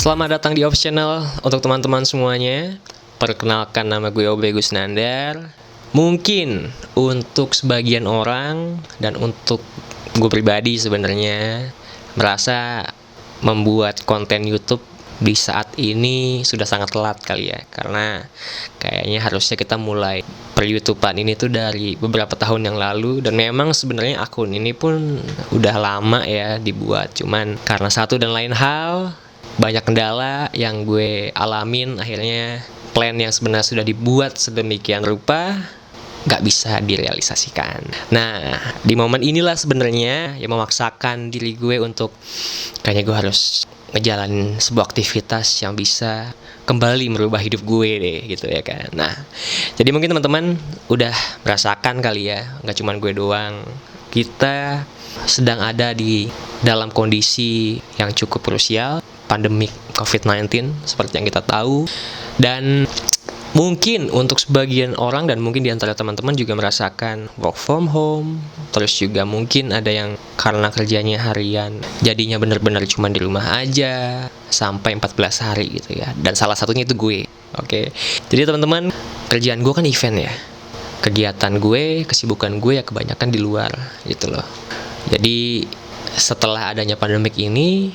Selamat datang di Ops Channel untuk teman-teman semuanya. Perkenalkan, nama gue Obe Gusnandar. Mungkin untuk sebagian orang dan untuk gue pribadi sebenarnya merasa membuat konten YouTube di saat ini sudah sangat telat kali ya. Karena kayaknya harusnya kita mulai per-YouTubean ini tuh dari beberapa tahun yang lalu. Dan memang sebenarnya akun ini pun udah lama ya dibuat. Cuman karena satu dan lain hal, banyak kendala yang gue alamin, akhirnya plan yang sebenarnya sudah dibuat sedemikian rupa nggak bisa direalisasikan. Nah, di momen inilah sebenarnya yang memaksakan diri gue untuk kayaknya gue harus ngejalanin sebuah aktivitas yang bisa kembali merubah hidup gue deh, gitu ya kan. Nah, jadi mungkin teman-teman udah merasakan kali ya, nggak cuma gue doang. Kita sedang ada di dalam kondisi yang cukup krusial, pandemik COVID-19 seperti yang kita tahu. Dan mungkin untuk sebagian orang dan mungkin di antara teman-teman juga merasakan work from home. Terus juga mungkin ada yang karena kerjanya harian jadinya benar-benar cuma di rumah aja sampai 14 hari gitu ya. Dan salah satunya itu gue. Oke. Jadi teman-teman, kerjaan gue kan event ya. Kegiatan gue, kesibukan gue ya kebanyakan di luar gitu loh. Jadi setelah adanya pandemik ini,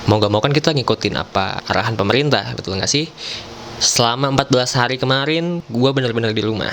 mau gak mau kan kita ngikutin apa arahan pemerintah, betul gak sih? Selama 14 hari kemarin, gue benar-benar di rumah.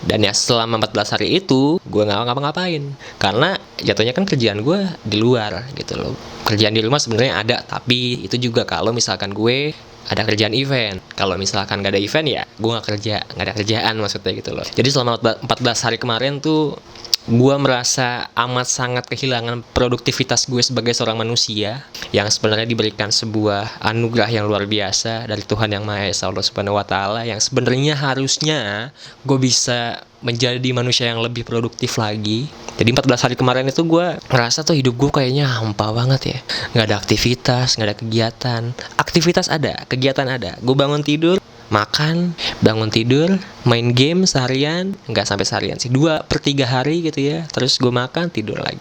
Dan ya selama 14 hari itu, gue gak ngapa-ngapain. Karena jatuhnya kan kerjaan gue di luar gitu loh. Kerjaan di rumah sebenarnya ada, tapi itu juga kalau misalkan gue ada kerjaan event. Kalau misalkan gak ada event ya gue gak kerja, gak ada kerjaan maksudnya gitu loh. Jadi selama 14 hari kemarin tuh gue merasa amat sangat kehilangan produktivitas gue sebagai seorang manusia yang sebenarnya diberikan sebuah anugerah yang luar biasa dari Tuhan Yang Maha Esa, Allah Subhanahu wa Ta'ala, yang sebenarnya harusnya gue bisa menjadi manusia yang lebih produktif lagi. Jadi 14 hari kemarin itu gue ngerasa tuh hidup gue kayaknya hampa banget ya. Gak ada aktivitas, gak ada kegiatan. Aktivitas ada, kegiatan ada. Gue bangun tidur, makan, bangun tidur, main game seharian, nggak sampai seharian sih, 2/3 hari gitu ya. Terus gue makan, tidur lagi.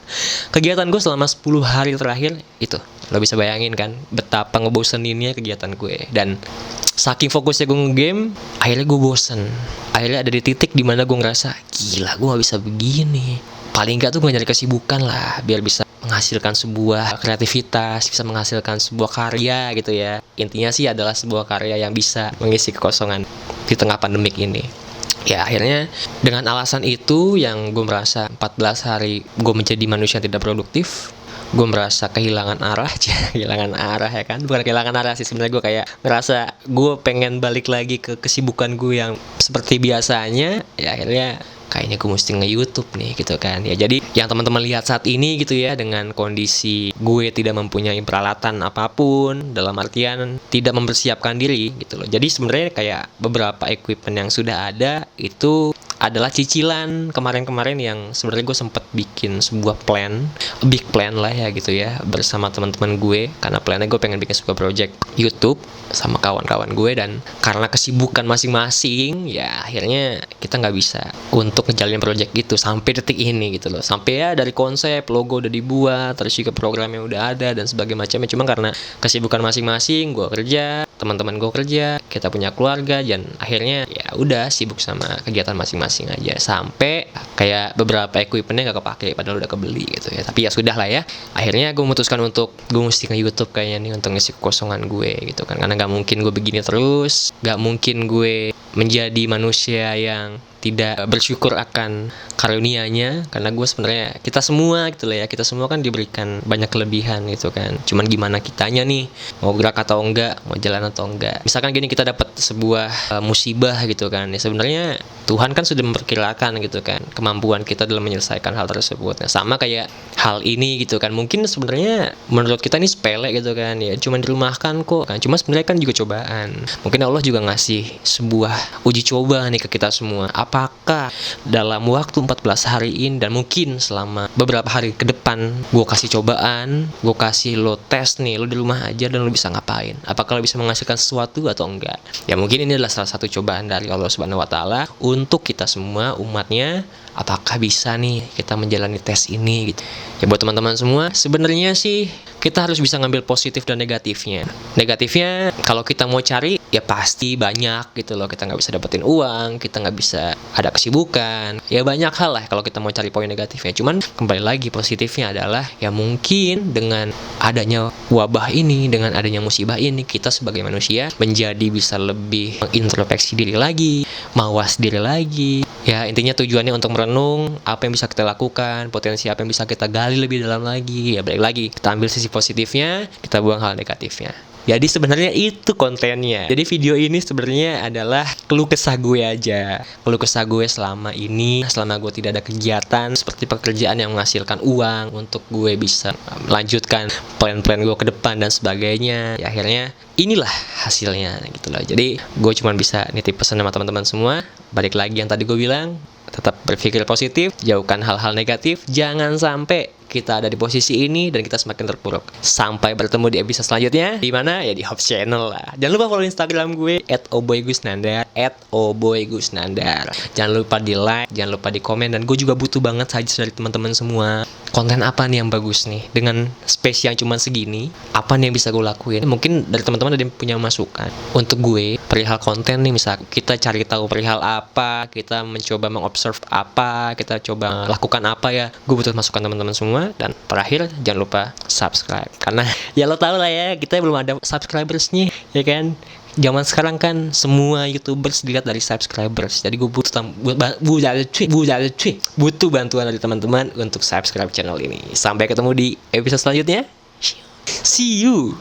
Kegiatan gue selama 10 hari terakhir itu, lo bisa bayangin kan betapa ngeboseninnya kegiatan gue. Dan saking fokusnya gue nge-game, akhirnya gue bosen. Akhirnya ada di titik dimana gue ngerasa, gila gue gak bisa begini. Paling nggak tuh gue nyari kesibukan lah, biar bisa menghasilkan sebuah kreativitas, bisa menghasilkan sebuah karya gitu ya. Intinya sih adalah sebuah karya yang bisa mengisi kekosongan di tengah pandemik ini. Ya akhirnya dengan alasan itu yang gue merasa 14 hari gue menjadi manusia yang tidak produktif. Gue merasa kehilangan arah, kehilangan arah ya kan. Bukan kehilangan arah sih, sebenarnya gue kayak ngerasa gue pengen balik lagi ke kesibukan gue yang seperti biasanya. Ya akhirnya kayaknya gue mesti nge-YouTube nih gitu kan. Ya jadi yang teman-teman lihat saat ini gitu ya, dengan kondisi gue tidak mempunyai peralatan apapun, dalam artian tidak mempersiapkan diri gitu loh. Jadi sebenarnya kayak beberapa equipment yang sudah ada itu adalah cicilan kemarin-kemarin yang sebenarnya gue sempat bikin sebuah plan, big plan lah ya gitu ya, bersama teman-teman gue. Karena plannya gue pengen bikin sebuah project YouTube sama kawan-kawan gue, dan karena kesibukan masing-masing ya akhirnya kita nggak bisa untuk ngejalanin project itu sampai detik ini gitu loh. Sampai ya dari konsep, logo udah dibuat, terus juga programnya udah ada dan sebagainya macamnya. Cuma karena kesibukan masing-masing, gue kerja, teman-teman gue kerja, kita punya keluarga, dan akhirnya ya udah sibuk sama kegiatan masing-masing aja, sampai kayak beberapa equipmentnya gak kepake padahal udah kebeli gitu ya. Tapi ya sudah lah ya, akhirnya gue memutuskan untuk gue mesti nge-YouTube kayaknya nih untuk ngisi kekosongan gue gitu kan. Karena gak mungkin gue begini terus, gak mungkin gue menjadi manusia yang tidak bersyukur akan karunia-Nya. Karena gue sebenarnya, kita semua gitu lah ya, kita semua kan diberikan banyak kelebihan gitu kan. Cuman gimana kitanya nih, mau gerak atau enggak, mau jalan atau enggak. Misalkan gini, kita dapat sebuah musibah gitu kan ya, sebenarnya Tuhan kan sudah memperkirakan gitu kan kemampuan kita dalam menyelesaikan hal tersebut. Nah sama kayak hal ini gitu kan, mungkin sebenarnya menurut kita ini sepele gitu kan ya, cuman dirumahkan kok kan. Cuma sebenarnya kan juga cobaan. Mungkin Allah juga ngasih sebuah uji coba nih ke kita semua. apakah dalam waktu 14 hari ini dan mungkin selama beberapa hari ke depan gue kasih cobaan, gue kasih lo tes nih, lo di rumah aja dan lo bisa ngapain, apakah lo bisa menghasilkan sesuatu atau enggak. Ya mungkin ini adalah salah satu cobaan dari Allah Subhanahu wa Ta'ala untuk kita semua umatnya, apakah bisa nih kita menjalani tes ini gitu. Ya buat teman-teman semua, sebenarnya sih kita harus bisa ngambil positif dan negatifnya. Negatifnya kalau kita mau cari ya pasti banyak gitu loh, kita nggak bisa dapetin uang, kita nggak bisa ada kesibukan, ya banyak hal lah kalau kita mau cari poin negatifnya. Cuman kembali lagi positifnya adalah ya mungkin dengan adanya wabah ini, dengan adanya musibah ini, kita sebagai manusia menjadi bisa lebih mengintrospeksi diri lagi, mawas diri lagi. Ya intinya tujuannya untuk merenung apa yang bisa kita lakukan, potensi apa yang bisa kita gali lebih dalam lagi. Ya balik lagi, kita ambil sisi positifnya, kita buang hal negatifnya. Jadi sebenarnya itu kontennya. Jadi video ini sebenarnya adalah keluh kesah gue aja. Keluh kesah gue selama ini, selama gue tidak ada kegiatan seperti pekerjaan yang menghasilkan uang untuk gue bisa melanjutkan plan-plan gue ke depan dan sebagainya. Ya akhirnya inilah hasilnya gitu loh. Jadi gue cuma bisa nitip pesan sama teman-teman semua. Balik lagi yang tadi gue bilang, tetap berpikir positif, jauhkan hal-hal negatif, jangan sampai kita ada di posisi ini dan kita semakin terpuruk. Sampai bertemu di episode selanjutnya. Di mana? Ya di Hobbs Channel lah. Jangan lupa follow Instagram gue @oboygusnandar, @oboygusnandar. Jangan lupa di like, jangan lupa di komen, dan gue juga butuh banget saja dari teman-teman semua. Konten apa nih yang bagus nih dengan space yang cuma segini? Apa nih yang bisa gue lakuin? Mungkin dari teman-teman ada yang punya masukan untuk gue perihal konten nih. Misal kita cari tahu perihal apa, kita mencoba mengobserv apa, kita coba lakukan apa ya. Gue butuh masukan teman-teman semua. Dan terakhir jangan lupa subscribe, karena ya lo tau lah ya, kita belum ada subscribersnya ya kan. Zaman sekarang kan semua YouTubers dilihat dari subscribers. Jadi gue butuh bantuan dari teman-teman untuk subscribe channel ini. Sampai ketemu di episode selanjutnya. See you.